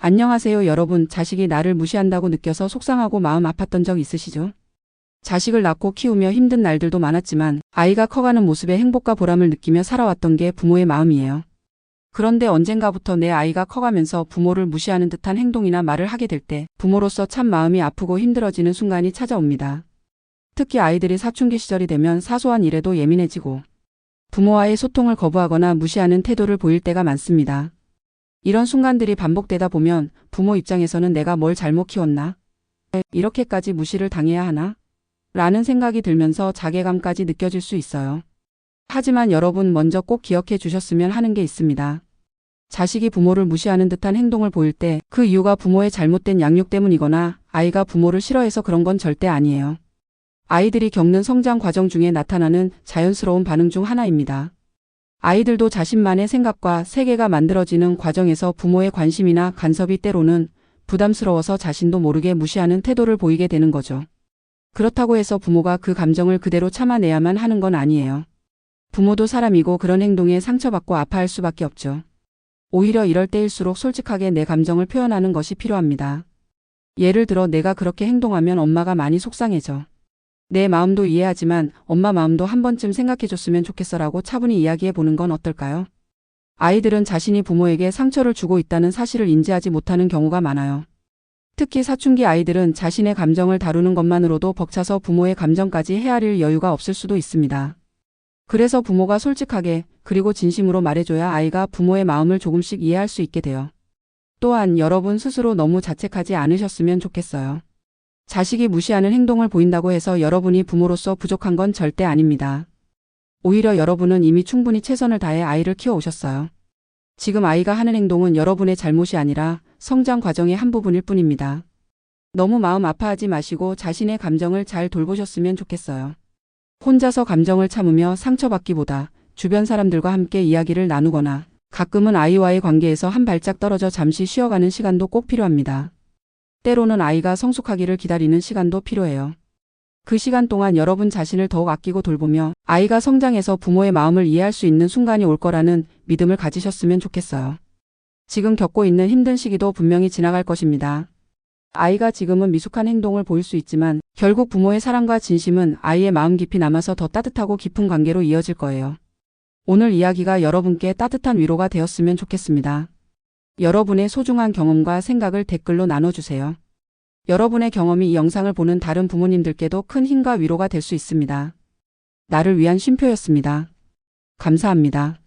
안녕하세요 여러분. 자식이 나를 무시한다고 느껴서 속상하고 마음 아팠던 적 있으시죠? 자식을 낳고 키우며 힘든 날들도 많았지만 아이가 커가는 모습에 행복과 보람을 느끼며 살아왔던 게 부모의 마음이에요. 그런데 언젠가부터 내 아이가 커가면서 부모를 무시하는 듯한 행동이나 말을 하게 될 때 부모로서 참 마음이 아프고 힘들어지는 순간이 찾아옵니다. 특히 아이들이 사춘기 시절이 되면 사소한 일에도 예민해지고 부모와의 소통을 거부하거나 무시하는 태도를 보일 때가 많습니다. 이런 순간들이 반복되다 보면 부모 입장에서는 내가 뭘 잘못 키웠나? 이렇게까지 무시를 당해야 하나? 라는 생각이 들면서 자괴감까지 느껴질 수 있어요. 하지만 여러분 먼저 꼭 기억해 주셨으면 하는 게 있습니다. 자식이 부모를 무시하는 듯한 행동을 보일 때 그 이유가 부모의 잘못된 양육 때문이거나 아이가 부모를 싫어해서 그런 건 절대 아니에요. 아이들이 겪는 성장 과정 중에 나타나는 자연스러운 반응 중 하나입니다. 아이들도 자신만의 생각과 세계가 만들어지는 과정에서 부모의 관심이나 간섭이 때로는 부담스러워서 자신도 모르게 무시하는 태도를 보이게 되는 거죠. 그렇다고 해서 부모가 그 감정을 그대로 참아내야만 하는 건 아니에요. 부모도 사람이고 그런 행동에 상처받고 아파할 수밖에 없죠. 오히려 이럴 때일수록 솔직하게 내 감정을 표현하는 것이 필요합니다. 예를 들어 내가 그렇게 행동하면 엄마가 많이 속상해져. 내 마음도 이해하지만 엄마 마음도 한 번쯤 생각해줬으면 좋겠어라고 차분히 이야기해보는 건 어떨까요? 아이들은 자신이 부모에게 상처를 주고 있다는 사실을 인지하지 못하는 경우가 많아요. 특히 사춘기 아이들은 자신의 감정을 다루는 것만으로도 벅차서 부모의 감정까지 헤아릴 여유가 없을 수도 있습니다. 그래서 부모가 솔직하게 그리고 진심으로 말해줘야 아이가 부모의 마음을 조금씩 이해할 수 있게 돼요. 또한 여러분 스스로 너무 자책하지 않으셨으면 좋겠어요. 자식이 무시하는 행동을 보인다고 해서 여러분이 부모로서 부족한 건 절대 아닙니다. 오히려 여러분은 이미 충분히 최선을 다해 아이를 키워오셨어요. 지금 아이가 하는 행동은 여러분의 잘못이 아니라 성장 과정의 한 부분일 뿐입니다. 너무 마음 아파하지 마시고 자신의 감정을 잘 돌보셨으면 좋겠어요. 혼자서 감정을 참으며 상처받기보다 주변 사람들과 함께 이야기를 나누거나 가끔은 아이와의 관계에서 한 발짝 떨어져 잠시 쉬어가는 시간도 꼭 필요합니다. 때로는 아이가 성숙하기를 기다리는 시간도 필요해요. 그 시간 동안 여러분 자신을 더욱 아끼고 돌보며 아이가 성장해서 부모의 마음을 이해할 수 있는 순간이 올 거라는 믿음을 가지셨으면 좋겠어요. 지금 겪고 있는 힘든 시기도 분명히 지나갈 것입니다. 아이가 지금은 미숙한 행동을 보일 수 있지만 결국 부모의 사랑과 진심은 아이의 마음 깊이 남아서 더 따뜻하고 깊은 관계로 이어질 거예요. 오늘 이야기가 여러분께 따뜻한 위로가 되었으면 좋겠습니다. 여러분의 소중한 경험과 생각을 댓글로 나눠주세요. 여러분의 경험이 이 영상을 보는 다른 부모님들께도 큰 힘과 위로가 될 수 있습니다. 나를 위한 쉼표였습니다. 감사합니다.